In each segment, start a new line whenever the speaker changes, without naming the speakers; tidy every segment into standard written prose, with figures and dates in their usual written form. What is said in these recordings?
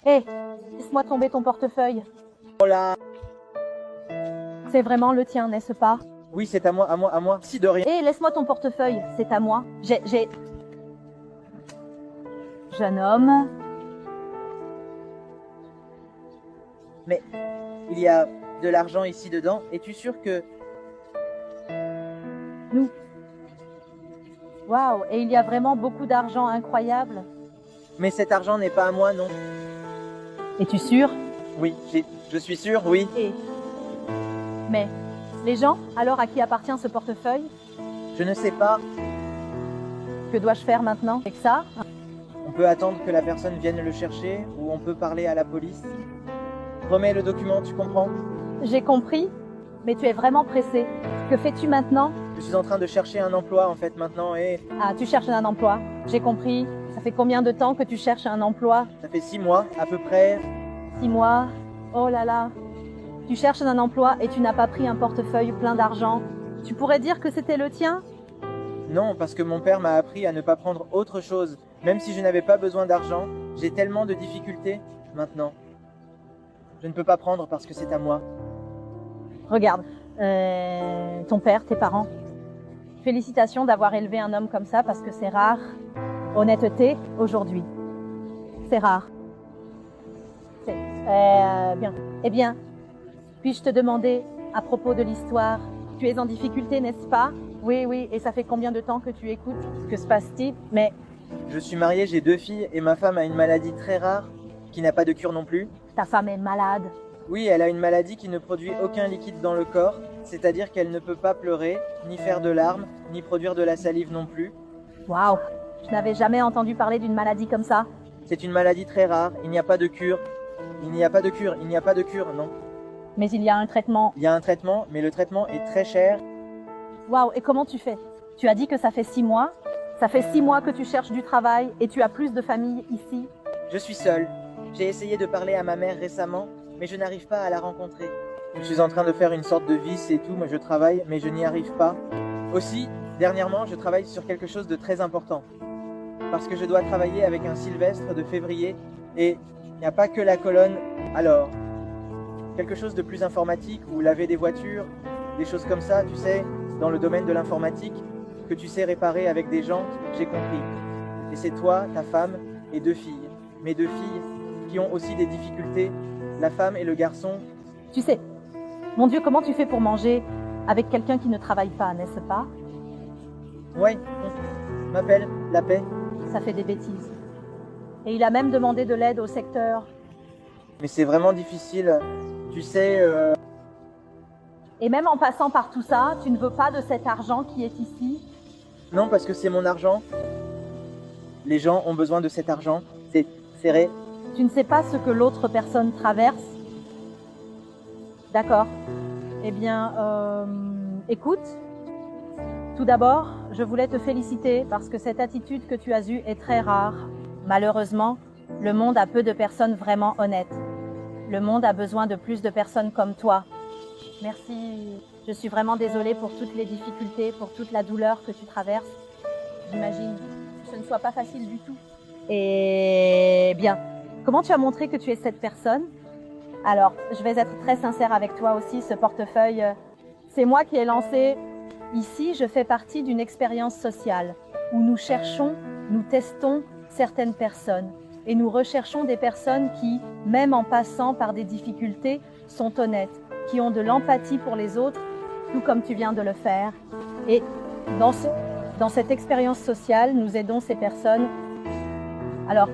Hé, laisse-moi tomber ton portefeuille.
Oh là.
C'est vraiment le tien, n'est-ce pas?
Oui, c'est à moi, à moi, à moi. Si de rien.
Hé, laisse-moi ton portefeuille, c'est à moi. J'ai... Jeune homme,
Mais il y a de l'argent ici dedans. Es-tu sûr que...
nous. Waouh, et il y a vraiment beaucoup d'argent incroyable.
Mais cet argent n'est pas à moi, non.
Es-tu sûr?
Oui, je suis sûr, oui.
Et... Mais, les gens, alors à qui appartient ce portefeuille?
Je ne sais pas.
Que dois-je faire maintenant avec ça?
On peut attendre que la personne vienne le chercher ou on peut parler à la police. Remets le document, tu comprends?
J'ai compris, mais tu es vraiment pressé. Que fais-tu maintenant?
Je suis en train de chercher un emploi en fait maintenant et
Ah, tu cherches un emploi. J'ai compris. Ça fait combien de temps que tu cherches un emploi?
ça fait 6 mois à peu près.
6 mois. Oh là là. Tu cherches un emploi et tu n'as pas pris un portefeuille plein d'argent. Tu pourrais dire que c'était le tien?
Non, parce que mon père m'a appris à ne pas prendre autre chose. Même si je n'avais pas besoin d'argent, j'ai tellement de difficultés maintenant. Je ne peux pas prendre parce que c'est à moi.
Regarde, ton père, tes parents. Félicitations d'avoir élevé un homme comme ça parce que c'est rare. Honnêteté, aujourd'hui. C'est rare. C'est bien. Eh bien, puis-je te demander à propos de l'histoire? Tu es en difficulté, n'est-ce pas? Oui, oui, et ça fait combien de temps que tu écoutes? Que se passe-t-il? Mais
Je suis marié, j'ai 2 filles et ma femme a une maladie très rare qui n'a pas de cure non plus.
ta femme est malade.
Oui, elle a une maladie qui ne produit aucun liquide dans le corps, c'est-à-dire qu'elle ne peut pas pleurer, ni faire de larmes, ni produire de la salive non plus.
Waouh, je n'avais jamais entendu parler d'une maladie comme ça.
C'est une maladie très rare, il n'y a pas de cure. Il n'y a pas de cure, il n'y a pas de cure, non.
Mais il y a un traitement.
Il y a un traitement, mais le traitement est très cher.
Waouh, et comment tu fais? Tu as dit que ça fait 6 mois. Ça fait 6 mois que tu cherches du travail et tu as plus de famille ici.
Je suis seul. J'ai essayé de parler à ma mère récemment, mais je n'arrive pas à la rencontrer. Je suis en train de faire une sorte de vis et tout, moi je travaille, mais je n'y arrive pas. Aussi, dernièrement, je travaille sur quelque chose de très important. Parce que je dois travailler avec un Sylvestre de février, et il n'y a pas que la colonne. Alors, quelque chose de plus informatique, ou laver des voitures, des choses comme ça, tu sais, dans le domaine de l'informatique, que tu sais réparer avec des gens, j'ai compris. Et c'est toi, ta femme, et 2 filles. Mes 2 filles, qui ont aussi des difficultés, la femme et le garçon.
Tu sais, mon Dieu, comment tu fais pour manger avec quelqu'un qui ne travaille pas, n'est-ce pas?
Ouais, m'appelle la paix.
Ça fait des bêtises. Et il a même demandé de l'aide au secteur.
Mais c'est vraiment difficile. Tu sais,
Et même en passant par tout ça, tu ne veux pas de cet argent qui est ici?
non, parce que c'est mon argent. Les gens ont besoin de cet argent. C'est serré.
Tu ne sais pas ce que l'autre personne traverse? D'accord. Eh bien, écoute, tout d'abord, je voulais te féliciter parce que cette attitude que tu as eue est très rare. Malheureusement, le monde a peu de personnes vraiment honnêtes. Le monde a besoin de plus de personnes comme toi. Merci. Je suis vraiment désolée pour toutes les difficultés, pour toute la douleur que tu traverses. J'imagine que ce ne soit pas facile du tout. Et bien, comment tu as montré que tu es cette personne? Alors, je vais être très sincère avec toi aussi, ce portefeuille, c'est moi qui ai lancé. Ici, je fais partie d'une expérience sociale où nous cherchons, nous testons certaines personnes et nous recherchons des personnes qui, même en passant par des difficultés, sont honnêtes, qui ont de l'empathie pour les autres, tout comme tu viens de le faire. Et dans cette expérience sociale, nous aidons ces personnes. Alors,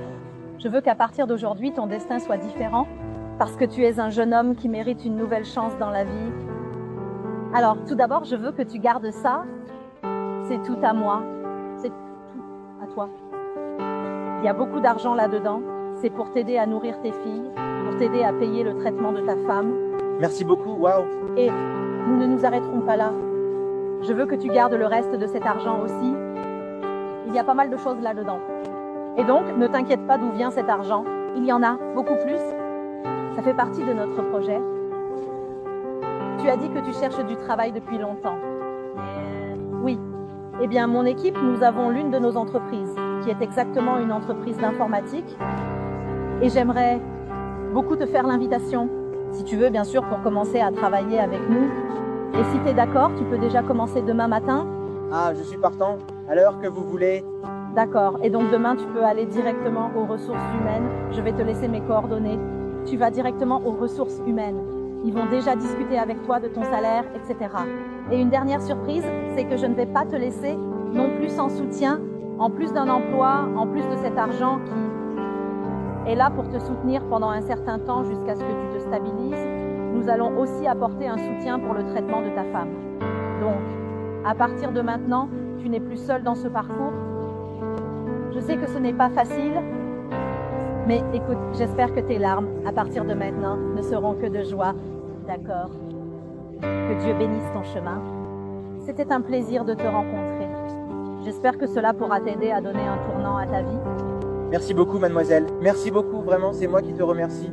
je veux qu'à partir d'aujourd'hui, ton destin soit différent parce que tu es un jeune homme qui mérite une nouvelle chance dans la vie. Alors, tout d'abord, je veux que tu gardes ça. C'est tout à moi. C'est tout à toi. Il y a beaucoup d'argent là-dedans. C'est pour t'aider à nourrir tes filles, pour t'aider à payer le traitement de ta femme.
Merci beaucoup, waouh.
Et nous ne nous arrêterons pas là. Je veux que tu gardes le reste de cet argent aussi. Il y a pas mal de choses là-dedans. Et donc, ne t'inquiète pas d'où vient cet argent. Il y en a beaucoup plus. Ça fait partie de notre projet. Tu as dit que tu cherches du travail depuis longtemps. Oui. Eh bien, mon équipe, nous avons l'une de nos entreprises, qui est exactement une entreprise d'informatique. Et j'aimerais beaucoup te faire l'invitation, si tu veux bien sûr, pour commencer à travailler avec nous. Et si tu es d'accord, tu peux déjà commencer demain matin.
Ah, je suis partant, à l'heure que vous voulez.
D'accord, et donc demain tu peux aller directement aux ressources humaines. Je vais te laisser mes coordonnées. Tu vas directement aux ressources humaines. Ils vont déjà discuter avec toi de ton salaire, etc. Et une dernière surprise, c'est que je ne vais pas te laisser non plus sans soutien, en plus d'un emploi, en plus de cet argent qui est là pour te soutenir pendant un certain temps jusqu'à ce que tu te stabilises. Nous allons aussi apporter un soutien pour le traitement de ta femme. Donc, à partir de maintenant, tu n'es plus seule dans ce parcours. Je sais que ce n'est pas facile, mais écoute, j'espère que tes larmes, à partir de maintenant, ne seront que de joie. D'accord? Que Dieu bénisse ton chemin. C'était un plaisir de te rencontrer. J'espère que cela pourra t'aider à donner un tournant à ta vie.
Merci beaucoup, mademoiselle. Merci beaucoup, vraiment, c'est moi qui te remercie.